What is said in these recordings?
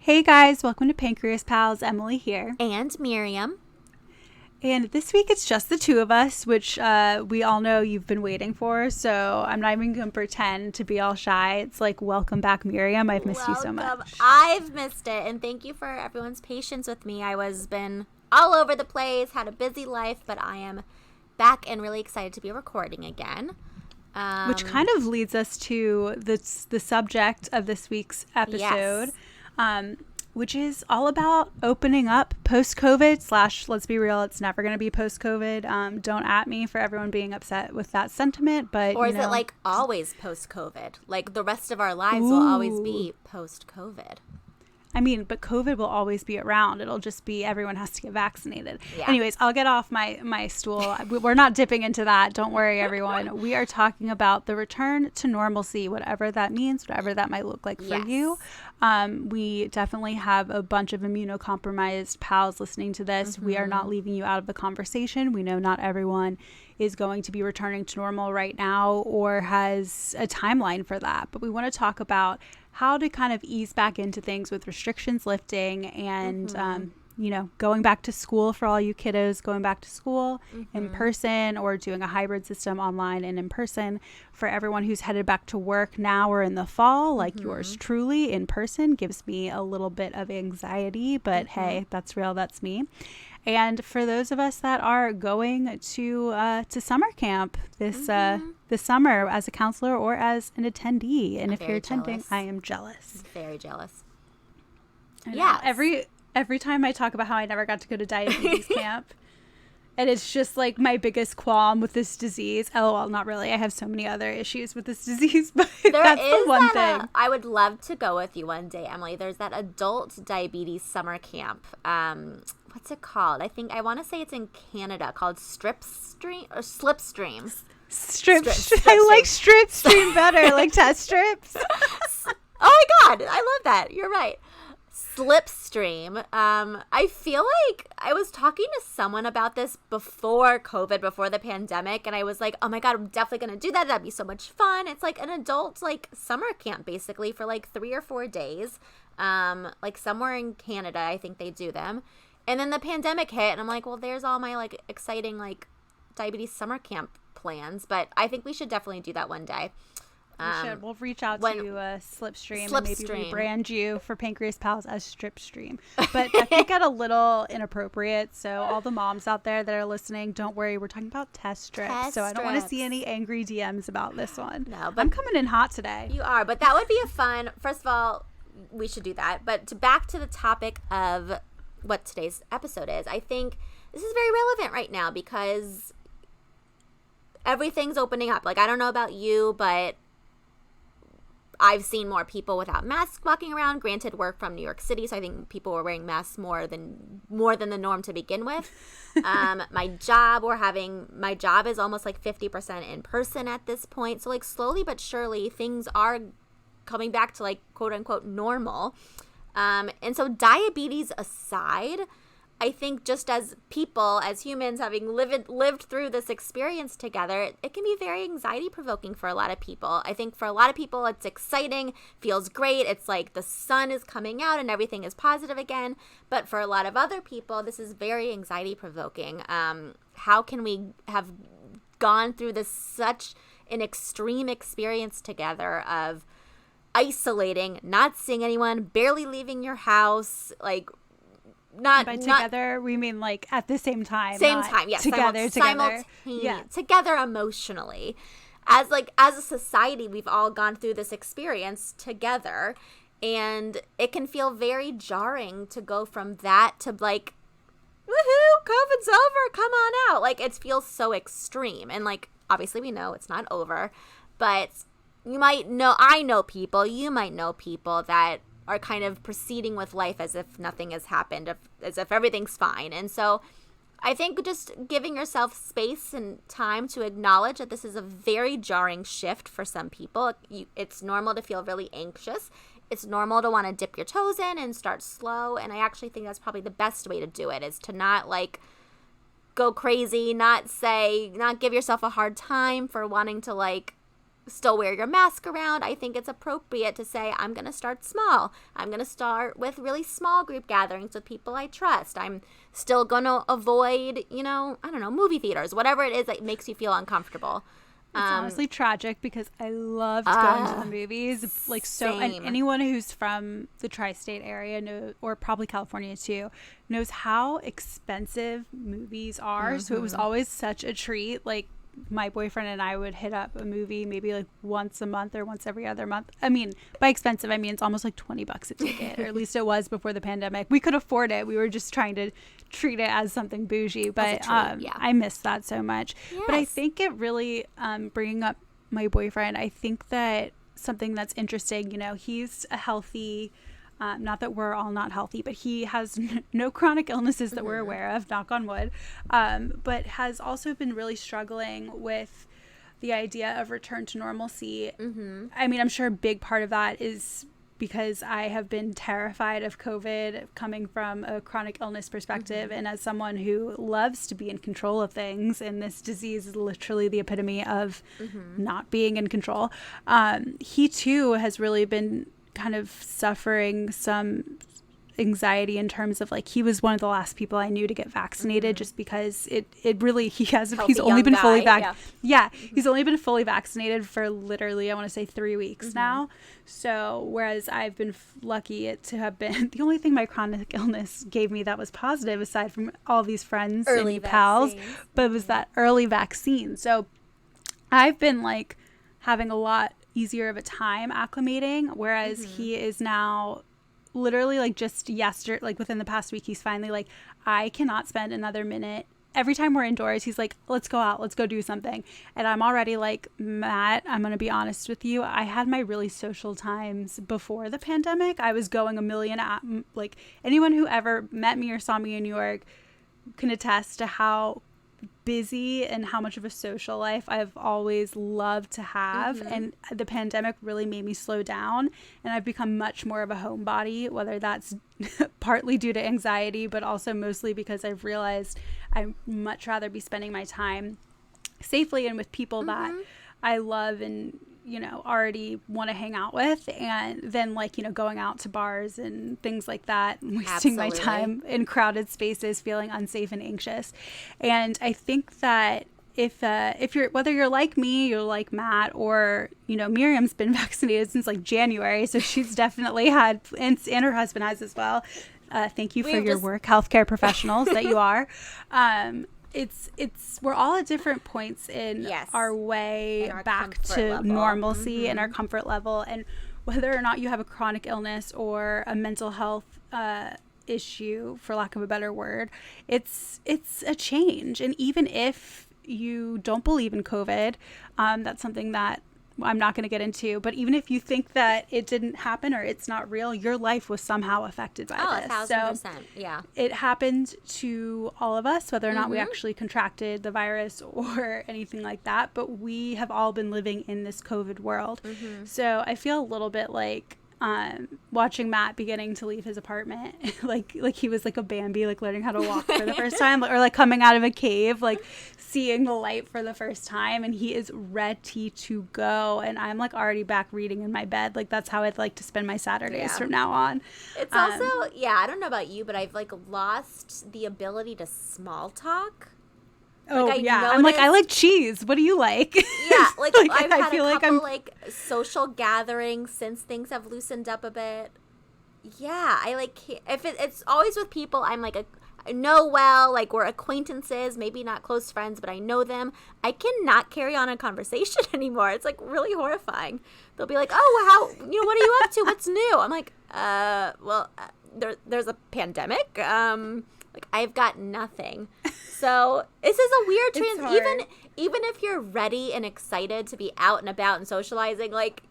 Hey guys, welcome to Pancreas Pals. Emily here. And Miriam. And this week it's just the two of us, which we all know you've been waiting for. So I'm not even going to pretend to be all shy. It's like, welcome back, Miriam. I've missed you so much. I've missed it. And thank you for everyone's patience with me. I was been all over the place, had a busy life, but I am back and really excited to be recording again. Which kind of leads us to the subject of this week's episode. Yes. Which is all about opening up post-COVID / let's be real, it's never going to be post-COVID. Don't at me for everyone being upset with that sentiment, but Or is it like always post-COVID? Like the rest of our lives will always be post-COVID. I mean, but COVID will always be around. It'll just be everyone has to get vaccinated. Yeah. Anyways, I'll get off my stool. We're not dipping into that. Don't worry, everyone. We are talking about the return to normalcy, whatever that means, whatever that might look like for you. We definitely have a bunch of immunocompromised pals listening to this. We are not leaving you out of the conversation. We know not everyone is going to be returning to normal right now or has a timeline for that. But we want to talk about how to kind of ease back into things with restrictions lifting and, going back to school for all you kiddos, going back to school in person or doing a hybrid system online and in person for everyone who's headed back to work now or in the fall, like yours truly in person gives me a little bit of anxiety, but hey, that's real. That's me. And for those of us that are going to summer camp this summer as a counselor or as an attendee, and if you're attending, jealous. I am jealous. Very jealous. Yeah. Every time I talk about how I never got to go to diabetes camp, and it's just like my biggest qualm with this disease. LOL, not really. I have so many other issues with this disease, but that's the one thing. I would love to go with you one day, Emily. There's that adult diabetes summer camp. What's it called? I want to say it's in Canada, called Slipstream. I like Stripstream better, like test strips. Oh my God, I love that. You're right. Slipstream. I feel like I was talking to someone about this before COVID, before the pandemic, and I was like, oh my God, I'm definitely going to do that. That'd be so much fun. It's like an adult like summer camp basically for like 3 or 4 days. Like somewhere in Canada, I think they do them. And then the pandemic hit and I'm like, well, there's all my like exciting like diabetes summer camp plans, but I think we should definitely do that one day. We should. We'll reach out to Slipstream and maybe rebrand you for Pancreas Pals as Stripstream. But that could get a little inappropriate. So all the moms out there that are listening, don't worry. We're talking about test strips. So I don't want to see any angry DMs about this one. No, but I'm coming in hot today. You are, but that would be a fun. First of all, we should do that. But back to the topic of what today's episode is. I think this is very relevant right now because everything's opening up. Like, I don't know about you, but I've seen more people without masks walking around. Granted, we're from New York City, so I think people were wearing masks more than the norm to begin with. My job is almost like 50% in person at this point. So like slowly but surely things are coming back to like quote unquote normal. And so diabetes aside, I think just as people, as humans, having lived through this experience together, it can be very anxiety provoking for a lot of people. I think for a lot of people, it's exciting, feels great. It's like the sun is coming out and everything is positive again. But for a lot of other people, this is very anxiety provoking. How can we have gone through this such an extreme experience together of isolating, not seeing anyone, barely leaving your house, like together we mean like at the same time, yes, together together emotionally, as a society we've all gone through this experience together, and it can feel very jarring to go from that to like, woohoo, COVID's over, come on out. Like, it feels so extreme, and like obviously we know it's not over, but you might know, I know people, you might know people that are kind of proceeding with life as if nothing has happened, as if everything's fine. And so I think just giving yourself space and time to acknowledge that this is a very jarring shift for some people. It's normal to feel really anxious. It's normal to want to dip your toes in and start slow. And I actually think that's probably the best way to do it, is to not like go crazy, not give yourself a hard time for wanting to like still wear your mask around, I think it's appropriate to say, I'm going to start small. I'm going to start with really small group gatherings with people I trust. I'm still going to avoid, I don't know, movie theaters, whatever it is that makes you feel uncomfortable. It's honestly tragic because I loved going to the movies. And anyone who's from the tri-state area knows, or probably California too, knows how expensive movies are. So it was always such a treat. Like, my boyfriend and I would hit up a movie maybe like once a month or once every other month. I mean, by expensive, I mean it's almost like $20 a ticket, or at least it was before the pandemic. We could afford it. We were just trying to treat it as something bougie, but I miss that so much. Yes. But I think it really, bringing up my boyfriend, I think that something that's interesting, he's a healthy, not that we're all not healthy, but he has no chronic illnesses that we're aware of, knock on wood, but has also been really struggling with the idea of return to normalcy. I mean, I'm sure a big part of that is because I have been terrified of COVID coming from a chronic illness perspective, and as someone who loves to be in control of things, and this disease is literally the epitome of not being in control, he too has really been kind of suffering some anxiety in terms of, like, he was one of the last people I knew to get vaccinated, just because it really, he's only been fully he's only been fully vaccinated for literally, I want to say 3 weeks now. So whereas I've been lucky to have been, the only thing my chronic illness gave me that was positive, aside from all these friends and pals, but it was that early vaccine. So I've been like having a lot easier of a time acclimating, whereas he is now literally, like, just yesterday, like within the past week, he's finally like, I cannot spend another minute. Every time we're indoors, he's like, let's go out, let's go do something. And I'm already like, Matt, I'm gonna be honest with you, I had my really social times before the pandemic. I was going a million like, anyone who ever met me or saw me in New York can attest to how busy and how much of a social life I've always loved to have, and the pandemic really made me slow down, and I've become much more of a homebody, whether that's partly due to anxiety, but also mostly because I've realized I'd much rather be spending my time safely and with people that I love and already want to hang out with, and then, like, going out to bars and things like that, and wasting my time in crowded spaces feeling unsafe and anxious. And I think that if you're, whether you're like me, you're like Matt, or Miriam's been vaccinated since like January, so she's definitely had, and her husband has as well. Thank you for your work, healthcare professionals that you are. We're all at different points in our way back to normalcy and our comfort level, and whether or not you have a chronic illness or a mental health issue, for lack of a better word, it's a change. And even if you don't believe in COVID, that's something that I'm not going to get into, but even if you think that it didn't happen or it's not real, your life was somehow affected by this. 1,000%. Yeah. It happened to all of us, whether or not we actually contracted the virus or anything like that, but we have all been living in this COVID world. So I feel a little bit like watching Matt beginning to leave his apartment, like he was like a Bambi, like learning how to walk for the first time, or like coming out of a cave, like seeing the light for the first time, and he is ready to go, and I'm like already back reading in my bed. Like, that's how I'd like to spend my Saturdays from now on. It's also, I don't know about you, but I've like lost the ability to small talk. Like, I'm like, I like cheese. What do you like? Yeah, like, I've had a couple like social gatherings since things have loosened up a bit. Yeah, I like, if it's always with people I'm like I know well, like we're acquaintances, maybe not close friends, but I know them. I cannot carry on a conversation anymore. It's like really horrifying. They'll be like, oh, how, what are you up to? What's new? I'm like, there's a pandemic. Like, I've got nothing. So this is a weird even if you're ready and excited to be out and about and socializing, like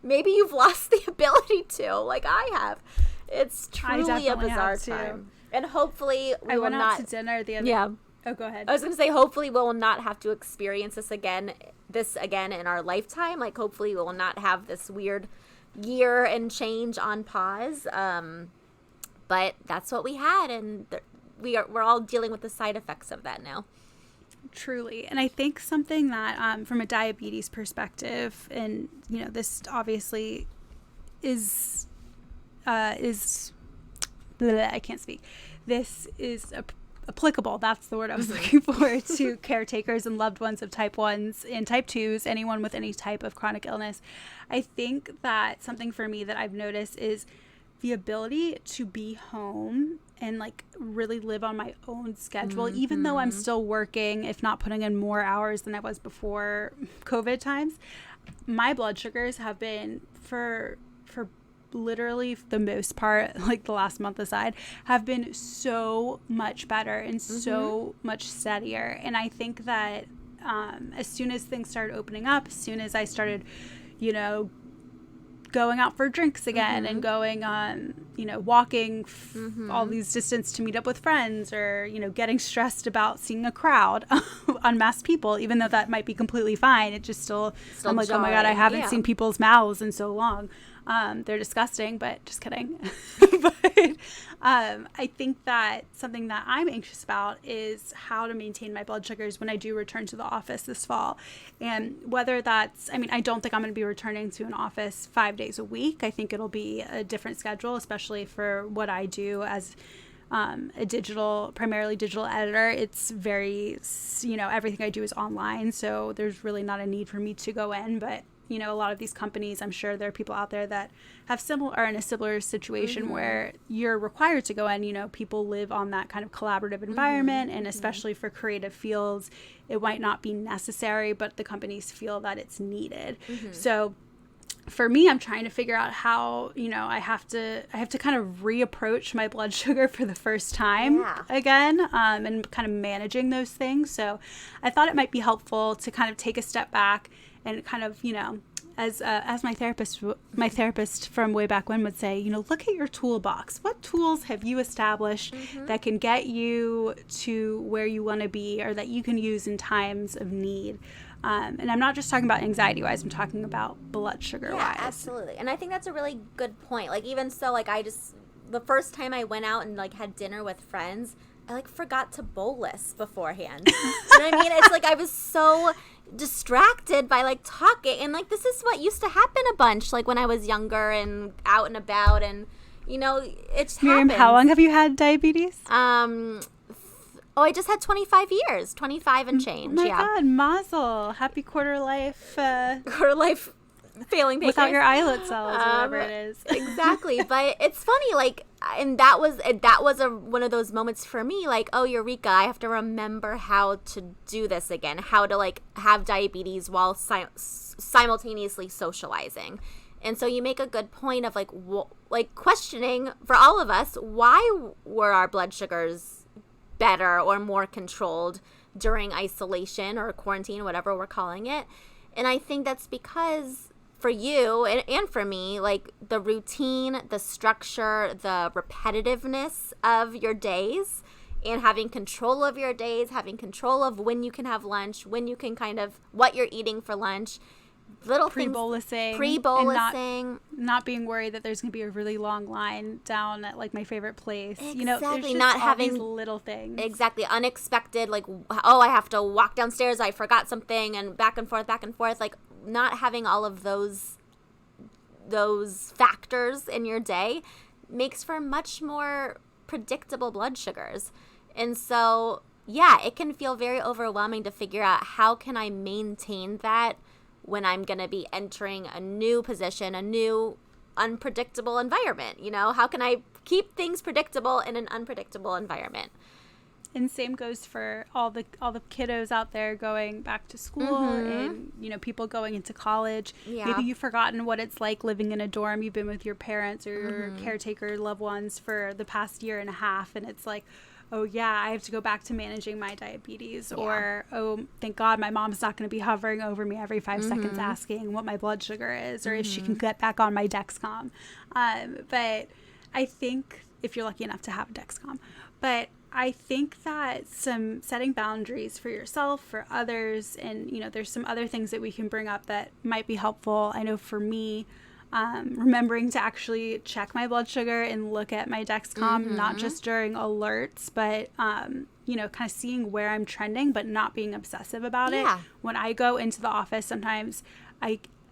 maybe you've lost the ability to, like I have. It's truly a bizarre time. And hopefully I went out to dinner the other Oh, go ahead. I was going to say, hopefully we will not have to experience this again in our lifetime. Like, hopefully we will not have this weird year and change on pause. But that's what we had, and we're all dealing with the side effects of that now. Truly. And I think something that from a diabetes perspective, and this obviously is I can't speak. This is applicable, that's the word I was looking for, to caretakers and loved ones of type 1s and type 2s, anyone with any type of chronic illness. I think that something for me that I've noticed is the ability to be home and like really live on my own schedule, even though I'm still working, if not putting in more hours than I was before COVID times. My blood sugars have been for literally the most part, like the last month aside, have been so much better and so much steadier. And I think that as soon as things started opening up, as soon as I started, going out for drinks again and going on, walking all these distance to meet up with friends, or, getting stressed about seeing a crowd, unmasked people, even though that might be completely fine. It just still I'm like, jarring. Oh my God, I haven't seen people's mouths in so long. They're disgusting, but just kidding. But I think that something that I'm anxious about is how to maintain my blood sugars when I do return to the office this fall. And whether that's, I don't think I'm going to be returning to an office 5 days a week. I think it'll be a different schedule, especially for what I do as a primarily digital editor. It's very, everything I do is online. So there's really not a need for me to go in, but a lot of these companies, I'm sure there are people out there that are in a similar situation where you're required to go in. People live on that kind of collaborative environment, and especially for creative fields, it might not be necessary, but the companies feel that it's needed. So for me, I'm trying to figure out how, I have to kind of reapproach my blood sugar for the first time again, and kind of managing those things. So I thought it might be helpful to kind of take a step back and kind of, as my therapist from way back when would say, look at your toolbox. What tools have you established that can get you to where you want to be, or that you can use in times of need? And I'm not just talking about anxiety-wise. I'm talking about blood sugar-wise. Yeah, absolutely. And I think that's a really good point. Like, even so, like, the first time I went out and, like, had dinner with friends, I, like, forgot to bolus beforehand. You know what I mean? It's like I was so distracted by, like, talking. And, like, this is what used to happen a bunch, like, when I was younger and out and about. And, it's Miriam, how long have you had diabetes? I just had 25 years. 25 and change. Oh, my God. Mazel. Happy quarter life. Quarter life failing pancreas. Without your islet cells, or whatever it is. Exactly. But it's funny, like, and that was one of those moments for me, like, oh, eureka, I have to remember how to do this again, how to, like, have diabetes while simultaneously socializing. And so you make a good point of, like questioning, for all of us, why were our blood sugars better or more controlled during isolation or quarantine, whatever we're calling it. And I think that's because for you and for me, like, the routine, the structure, the repetitiveness of your days, and having control of your days, having control of when you can have lunch, when you can kind of, what you're eating for lunch, little pre-bolusing, not being worried that there's going to be a really long line down at, like, my favorite place. Exactly. There's just not all having these little things. Exactly. Unexpected, like, oh, I have to walk downstairs, I forgot something, and back and forth, like, not having all of those factors in your day makes for much more predictable blood sugars. And so, yeah, it can feel very overwhelming to figure out, how can I maintain that when I'm going to be entering a new position, a new unpredictable environment? How can I keep things predictable in an unpredictable environment? And same goes for all the kiddos out there going back to school, and people going into college. Yeah. Maybe you've forgotten what it's like living in a dorm. You've been with your parents or your caretaker loved ones for the past year and a half, and it's like, oh yeah, I have to go back to managing my diabetes, or oh, thank God my mom's not going to be hovering over me every 5 seconds asking what my blood sugar is, or if she can get back on my Dexcom. But I think, if you're lucky enough to have a Dexcom, but I think that some setting boundaries for yourself, for others, and there's some other things that we can bring up that might be helpful. I know for me, remembering to actually check my blood sugar and look at my Dexcom, not just during alerts, but kind of seeing where I'm trending, but not being obsessive about it. When I go into the office, sometimes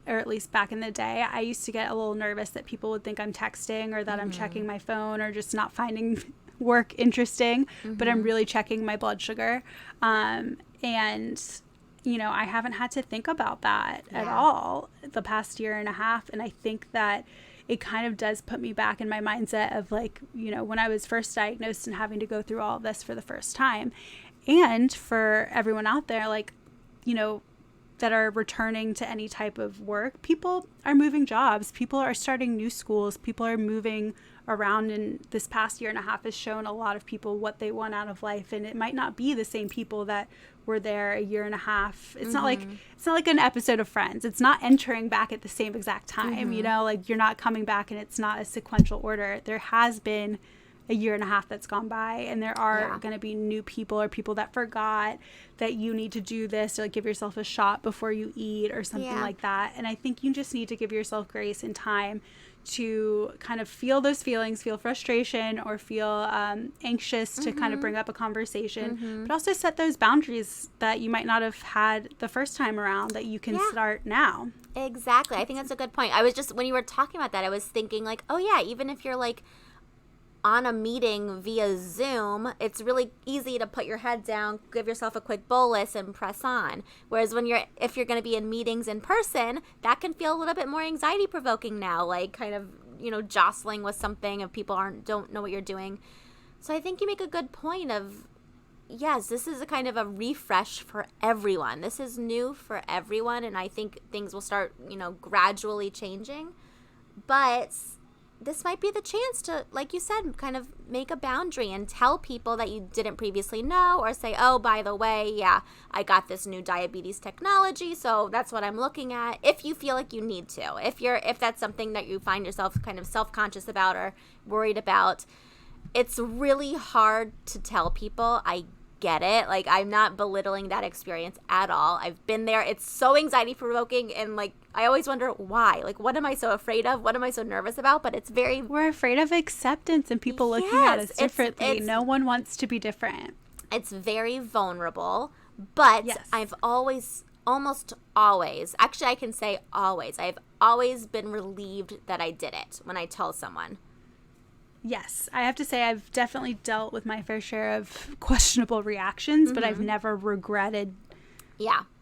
or at least back in the day, I used to get a little nervous that people would think I'm texting or that I'm checking my phone or just not finding work interesting, but I'm really checking my blood sugar. And, I haven't had to think about that at all the past year and a half. And I think that it kind of does put me back in my mindset of like, when I was first diagnosed and having to go through all of this for the first time. And for everyone out there, like, that are returning to any type of work, people are moving jobs, people are starting new schools, people are moving around, and this past year and a half has shown a lot of people what they want out of life, and it might not be the same people that were there a year and a half. It's not like an episode of Friends. It's not entering back at the same exact time, like you're not coming back and it's not a sequential order. There has been a year and a half that's gone by, and there are going to be new people or people that forgot that you need to do this, or like give yourself a shot before you eat or something like that. And I think you just need to give yourself grace and time to kind of feel those feelings, feel frustration or feel anxious to kind of bring up a conversation, but also set those boundaries that you might not have had the first time around that you can start now. Exactly. I think that's a good point. I was just, when you were talking about that, I was thinking like, oh yeah, even if you're like on a meeting via Zoom, it's really easy to put your head down, give yourself a quick bolus, and press on. Whereas if you're going to be in meetings in person, that can feel a little bit more anxiety provoking now, like kind of, jostling with something if people don't know what you're doing. So I think you make a good point of, yes, this is a kind of a refresh for everyone. This is new for everyone, and I think things will start, gradually changing. But this might be the chance to, like you said, kind of make a boundary and tell people that you didn't previously know, or say, oh, by the way, I got this new diabetes technology, so that's what I'm looking at, if you feel like you need to. If that's something that you find yourself kind of self-conscious about or worried about, it's really hard to tell people. I get it. Like, I'm not belittling that experience at all. I've been there. It's so anxiety provoking, and like I always wonder why. Like, what am I so afraid of? What am I so nervous about? But we're afraid of acceptance and people looking at us differently. No one wants to be different. It's very vulnerable, but I've almost always, actually I can say always, I've always been relieved that I did it when I tell someone. Yes, I have to say I've definitely dealt with my fair share of questionable reactions, but I've never regretted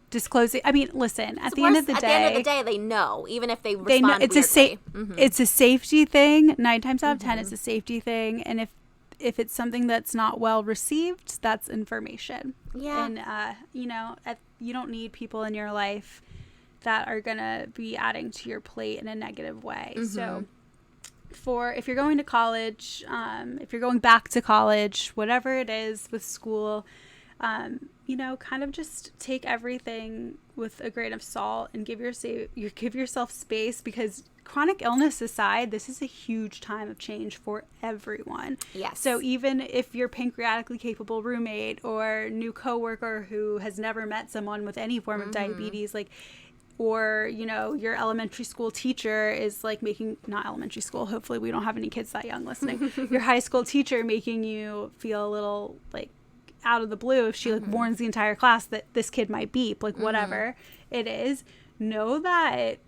disclosing. I mean, listen, at the end of the day, they know, even if they respond it's weirdly. It's a safety thing. 9 times out of 10, it's a safety thing. And if it's something that's not well received, that's information. Yeah. And, you don't need people in your life that are going to be adding to your plate in a negative way. So if you're going to college, if you're going back to college, whatever it is with school, kind of just take everything with a grain of salt and give yourself space, because chronic illness aside, this is a huge time of change for everyone. Yes. So even if your pancreatically capable roommate or new coworker who has never met someone with any form of diabetes, or, your elementary school teacher is like not elementary school, hopefully we don't have any kids that young listening, your high school teacher making you feel a little like out of the blue if she warns the entire class that this kid might beep, whatever it is, know that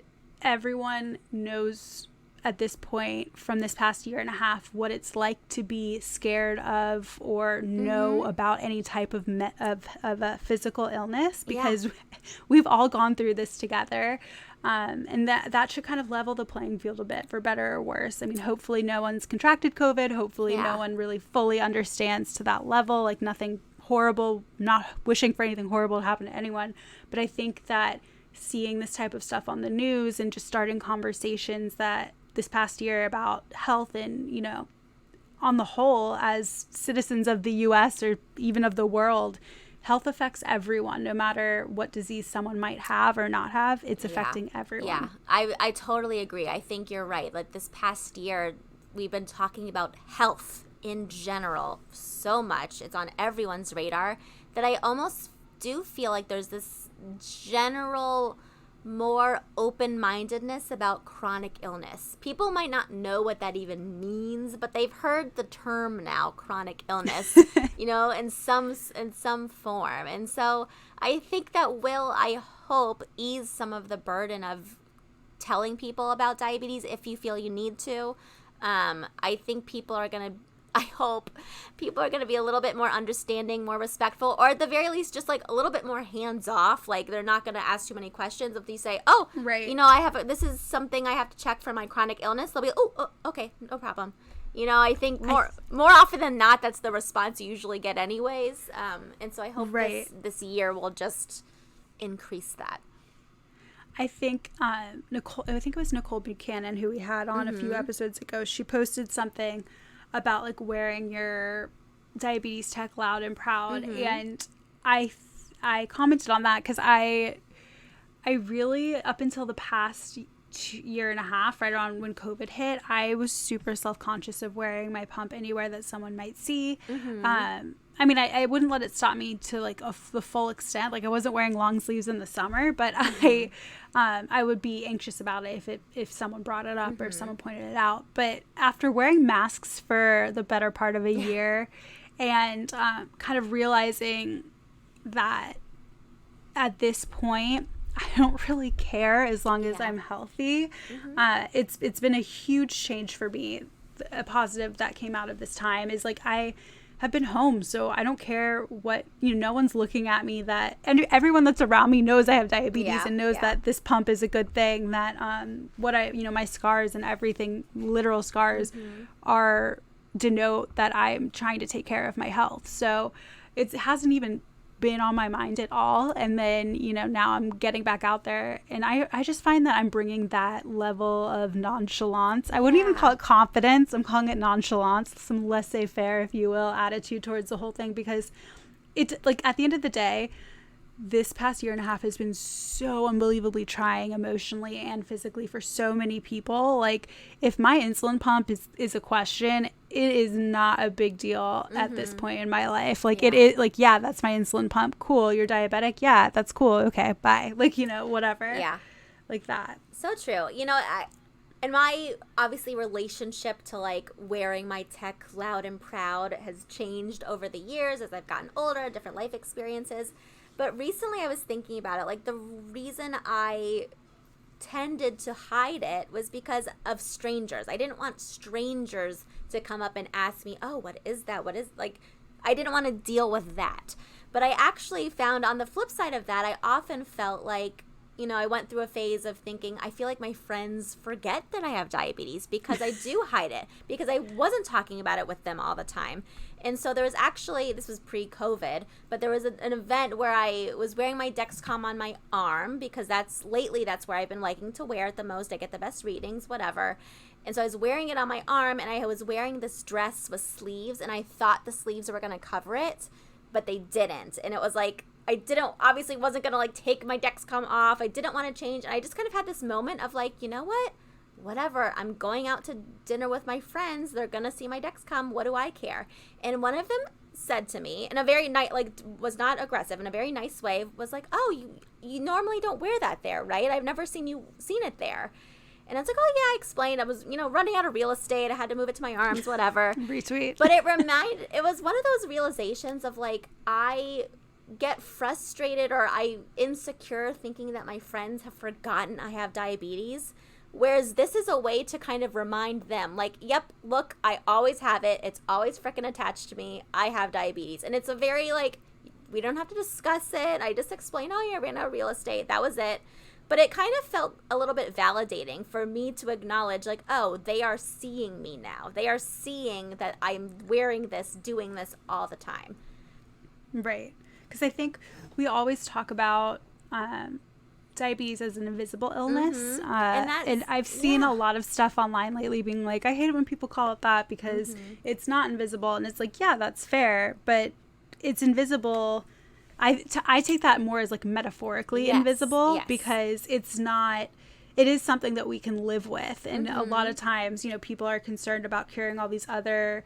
everyone knows at this point from this past year and a half what it's like to be scared of or know about any type of a physical illness, because we've all gone through this together. And that should kind of level the playing field a bit, for better or worse. I mean, hopefully no one's contracted COVID. Hopefully no one really fully understands to that level, like nothing horrible, not wishing for anything horrible to happen to anyone. But I think that seeing this type of stuff on the news and just starting conversations that this past year about health and, on the whole, as citizens of the U.S. or even of the world, health affects everyone, no matter what disease someone might have or not have. It's affecting everyone. Yeah, I totally agree. I think you're right. Like, this past year, we've been talking about health in general so much. It's on everyone's radar that I almost do feel like there's this general more open-mindedness about chronic illness. People might not know what that even means, but they've heard the term now, chronic illness, you know, in some form. And so I think that will, I hope, ease some of the burden of telling people about diabetes if you feel you need to. I think I hope people are going to be a little bit more understanding, more respectful, or at the very least, just like a little bit more hands off. Like they're not going to ask too many questions. If you say, oh, right, you know, this is something I have to check for my chronic illness, they'll be, oh, okay, no problem. You know, I think more often than not, that's the response you usually get anyways. And so I hope this year will just increase that. I think I think it was Nicole Buchanan who we had on a few episodes ago. She posted something about like wearing your diabetes tech loud and proud, and I commented on that because I really, up until the past year and a half, right around when COVID hit, I was super self-conscious of wearing my pump anywhere that someone might see. I mean, I wouldn't let it stop me to like the full extent. Like I wasn't wearing long sleeves in the summer, but I would be anxious about it if someone brought it up or if someone pointed it out. But after wearing masks for the better part of a year and kind of realizing that at this point, I don't really care as long as I'm healthy. It's been a huge change for me. A positive that came out of this time is like I have been home, so I don't care what, you know, no one's looking at me, that, and everyone that's around me knows I have diabetes and knows that this pump is a good thing, that my scars and everything, literal scars, denote that I'm trying to take care of my health. So it hasn't even been on my mind at all. And then, you know, now I'm getting back out there, and I just find that I'm bringing that level of nonchalance. I wouldn't even call it confidence. I'm calling it nonchalance, some laissez-faire, if you will, attitude towards the whole thing, because it's like at the end of the day, this past year and a half has been so unbelievably trying emotionally and physically for so many people. Like if my insulin pump is a question, it is not a big deal at this point in my life. Like it is like, yeah, that's my insulin pump. Cool. You're diabetic. Yeah, that's cool. Okay, bye. Like, you know, whatever. Yeah. Like that. So true. You know, and my obviously relationship to like wearing my tech loud and proud has changed over the years as I've gotten older, different life experiences. But recently I was thinking about it. Like the reason I tended to hide it was because of strangers. I didn't want strangers to come up and ask me, oh, what is that? I didn't want to deal with that. But I actually found on the flip side of that, I often felt like, you know, I went through a phase of thinking, I feel like my friends forget that I have diabetes because I do hide it, because I wasn't talking about it with them all the time. And so there was actually, this was pre-COVID, but there was an event where I was wearing my Dexcom on my arm, because that's where I've been liking to wear it the most. I get the best readings, whatever. And so I was wearing it on my arm, and I was wearing this dress with sleeves, and I thought the sleeves were going to cover it, but they didn't. And it was like, wasn't going to like take my Dexcom off. I didn't want to change. And I just kind of had this moment of like, you know what? Whatever. I'm going out to dinner with my friends. They're going to see my Dexcom. What do I care? And one of them said to me in a very nice, was not aggressive, in a very nice way, was like, oh, you normally don't wear that there, right? I've never seen it there. And I was like, oh, yeah, I explained. I was, running out of real estate. I had to move it to my arms, whatever. Retweet. But it was one of those realizations of like, I get frustrated or I insecure thinking that my friends have forgotten I have diabetes. Whereas this is a way to kind of remind them, like, yep, look, I always have it. It's always freaking attached to me. I have diabetes. And it's a very, like, we don't have to discuss it. I just explain, oh, yeah, I ran out of real estate. That was it. But it kind of felt a little bit validating for me to acknowledge, like, oh, they are seeing me now. They are seeing that I'm wearing this, doing this all the time. Right. Because I think we always talk about diabetes as an invisible illness. And I've seen a lot of stuff online lately being like, I hate it when people call it that because it's not invisible. And it's like, yeah, that's fair. But it's invisible. I take that more as like metaphorically invisible because it's not, it is something that we can live with. And a lot of times, people are concerned about curing all these other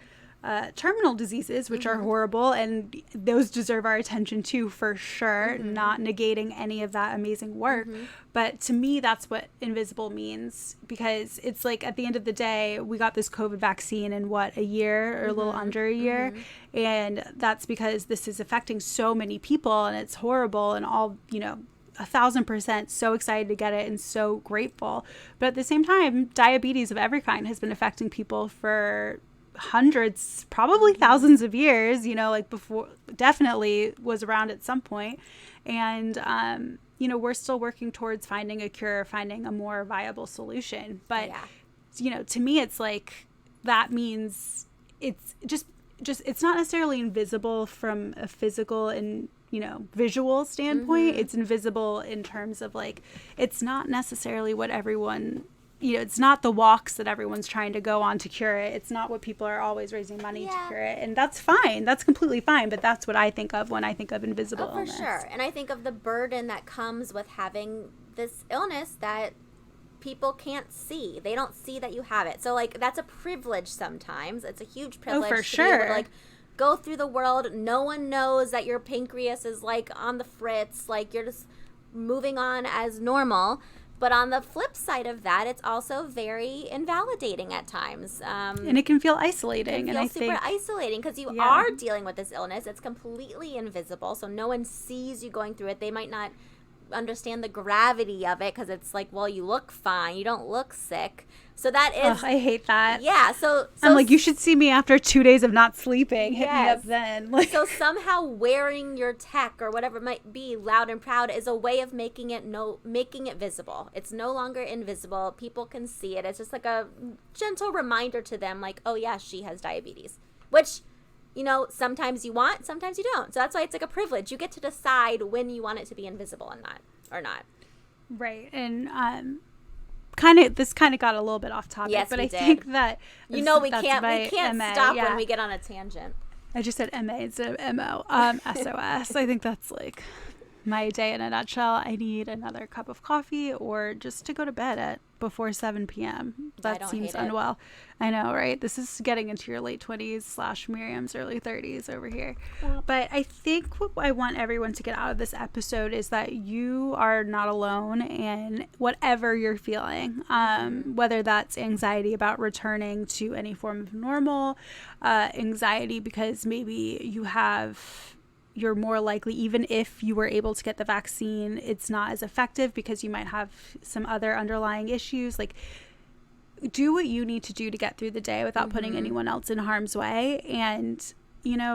terminal diseases, which are horrible, and those deserve our attention too, for sure, not negating any of that amazing work. But to me, that's what invisible means, because it's like at the end of the day, we got this COVID vaccine in a year or a little under a year. And that's because this is affecting so many people, and it's horrible, and all, 1,000% so excited to get it and so grateful. But at the same time, diabetes of every kind has been affecting people for hundreds, probably thousands of years, like before, definitely was around at some point. And, we're still working towards finding a cure, finding a more viable solution. But, to me, it's like, that means it's just it's not necessarily invisible from a physical and, visual standpoint. It's invisible in terms of like, it's not necessarily what everyone, it's not the walks that everyone's trying to go on to cure it. It's not what people are always raising money to cure it. And that's fine. That's completely fine. But that's what I think of when I think of invisible illness. For sure. And I think of the burden that comes with having this illness that people can't see. They don't see that you have it. So, like, that's a privilege sometimes. It's a huge privilege to be able to, like, go through the world. No one knows that your pancreas is, like, on the fritz. Like, you're just moving on as normal. But on the flip side of that, it's also very invalidating at times. And it can feel isolating. It can feel super isolating because you are dealing with this illness. It's completely invisible, so no one sees you going through it. They might not understand the gravity of it because it's like, well, you look fine. You don't look sick. So that is... I hate that. Yeah, so I'm like, you should see me after 2 days of not sleeping. Hit me up then. Like, so somehow wearing your tech or whatever it might be, loud and proud, is a way of making it visible. It's no longer invisible. People can see it. It's just like a gentle reminder to them, like, oh yeah, she has diabetes. Which, sometimes you want, sometimes you don't. So that's why it's like a privilege. You get to decide when you want it to be invisible and not. Right. And this kind of got a little bit off topic, but I think that we can't stop when we get on a tangent. I just said MA instead of MO. SOS. I think that's like my day in a nutshell. I need another cup of coffee or just to go to bed before 7 p.m. That seems unwell. I know, right? This is getting into your late 20s / Miriam's early 30s over here. But I think what I want everyone to get out of this episode is that you are not alone in whatever you're feeling, whether that's anxiety about returning to any form of normal, anxiety because maybe you're more likely, even if you were able to get the vaccine, it's not as effective because you might have some other underlying issues. Like, do what you need to do to get through the day without putting anyone else in harm's way. And,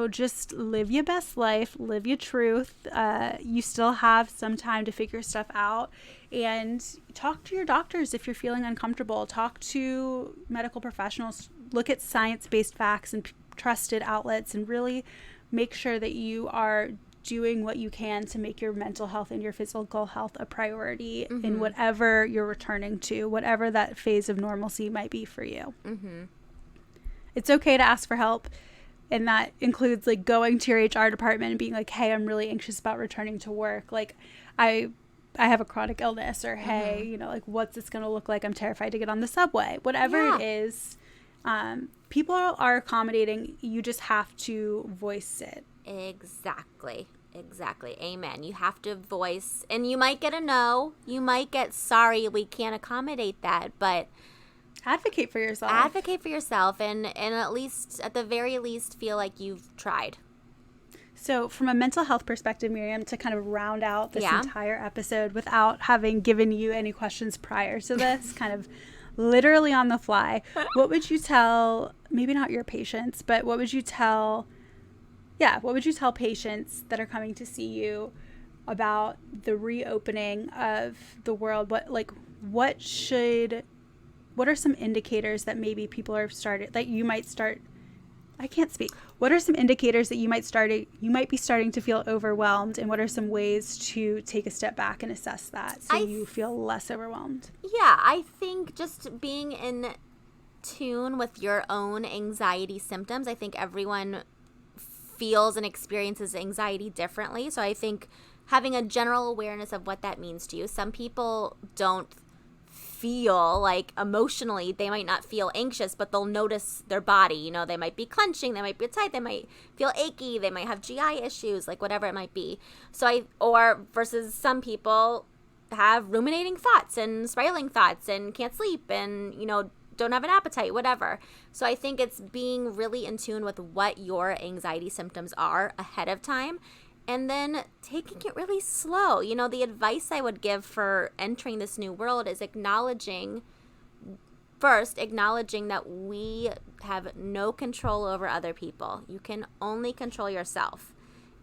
just live your best life, live your truth. You still have some time to figure stuff out, and talk to your doctors if you're feeling uncomfortable. Talk to medical professionals. Look at science-based facts and trusted outlets, and really make sure that you are doing what you can to make your mental health and your physical health a priority in whatever you're returning to, whatever that phase of normalcy might be for you. It's okay to ask for help, and that includes like going to your HR department and being like, hey, I'm really anxious about returning to work. Like, I have a chronic illness, or hey, like, what's this going to look like? I'm terrified to get on the subway. Whatever it is, people are accommodating. You just have to voice it. Exactly. Amen. You have to voice, and you might get a no. You might get, sorry, we can't accommodate that, but advocate for yourself. And at the very least, feel like you've tried. So from a mental health perspective, Miriam, to kind of round out this entire episode without having given you any questions prior to this, kind of literally on the fly, what would you tell, maybe not your patients, but what would you tell patients that are coming to see you about the reopening of the world? What are some indicators that maybe people are what are some indicators that you might be starting to feel overwhelmed, and what are some ways to take a step back and assess that so you feel less overwhelmed? Yeah, I think just being in tune with your own anxiety symptoms. I think everyone feels and experiences anxiety differently. So I think having a general awareness of what that means to you. Some people don't feel like emotionally, they might not feel anxious, but they'll notice their body. You know, they might be clenching, they might be tight, they might feel achy, they might have GI issues, like whatever it might be. Or versus some people have ruminating thoughts and spiraling thoughts and can't sleep and, you know, don't have an appetite, whatever. So I think it's being really in tune with what your anxiety symptoms are ahead of time, and then taking it really slow. You know, the advice I would give for entering this new world is acknowledging that we have no control over other people. You can only control yourself.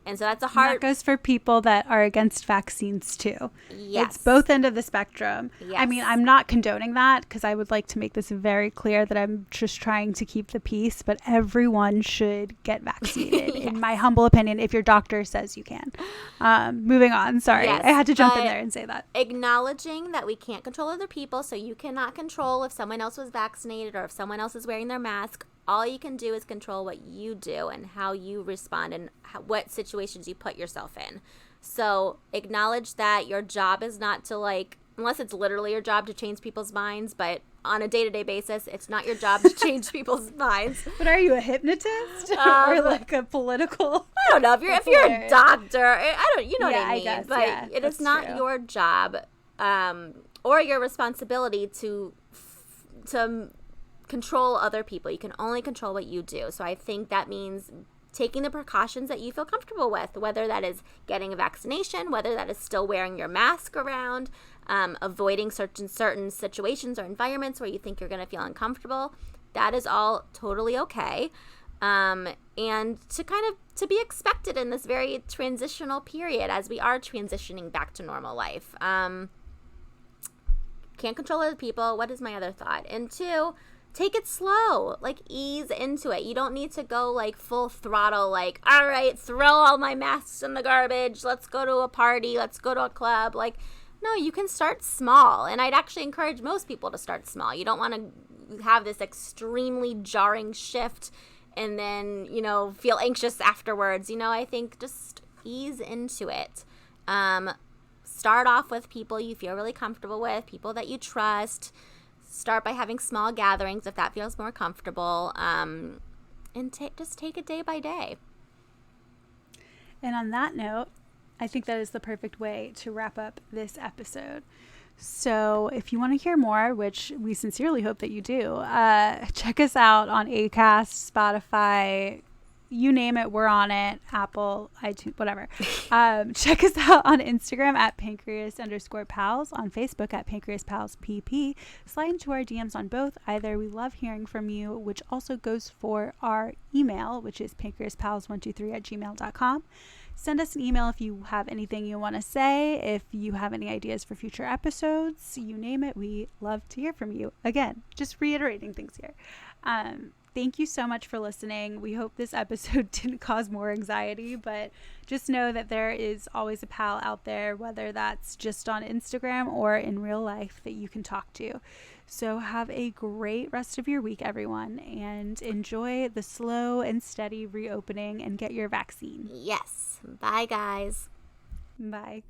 And so that's a hard... And that goes for people that are against vaccines too. Yes. It's both end of the spectrum. Yes. I mean, I'm not condoning that, because I would like to make this very clear that I'm just trying to keep the peace, but everyone should get vaccinated, Yes. in my humble opinion, if your doctor says you can. Moving on. Sorry. Yes, I had to jump in there and say that. Acknowledging that we can't control other people, so you cannot control if someone else was vaccinated or if someone else is wearing their mask. All you can do is control what you do and how you respond and what situations you put yourself in. So acknowledge that your job is not to, like, unless it's literally your job to change people's minds, but on a day-to-day basis, it's not your job to change people's minds. But are you a hypnotist or like a political? I don't know. If you're a doctor, you know what I mean. Guess, but it is not your job or your responsibility to control other people. You can only control what you do. So I think that means taking the precautions that you feel comfortable with, whether that is getting a vaccination, whether that is still wearing your mask around, avoiding certain situations or environments where you think you're going to feel uncomfortable. That is all totally okay. And to be expected in this very transitional period as we are transitioning back to normal life. Can't control other people. What is my other thought? And 2, take it slow, like ease into it. You don't need to go like full throttle, like, all right, throw all my masks in the garbage. Let's go to a party. Let's go to a club. Like, no, you can start small. And I'd actually encourage most people to start small. You don't want to have this extremely jarring shift and then, you know, feel anxious afterwards. You know, I think just ease into it. Start off with people you feel really comfortable with, people that you trust. Start by having small gatherings if that feels more comfortable, and just take it day by day. And on that note, I think that is the perfect way to wrap up this episode. So if you want to hear more, which we sincerely hope that you do, check us out on Acast, Spotify, you name it, we're on it. Apple, iTunes, whatever. Check us out on Instagram at pancreas_pals, on Facebook at pancreaspalspp. Slide into our DMs on both. Either. We love hearing from you, which also goes for our email, which is pancreaspals123@gmail.com. Send us an email if you have anything you want to say, if you have any ideas for future episodes, you name it. We love to hear from you. Again, just reiterating things here. Thank you so much for listening. We hope this episode didn't cause more anxiety, but just know that there is always a pal out there, whether that's just on Instagram or in real life, that you can talk to. So have a great rest of your week, everyone, and enjoy the slow and steady reopening and get your vaccine. Yes. Bye, guys. Bye.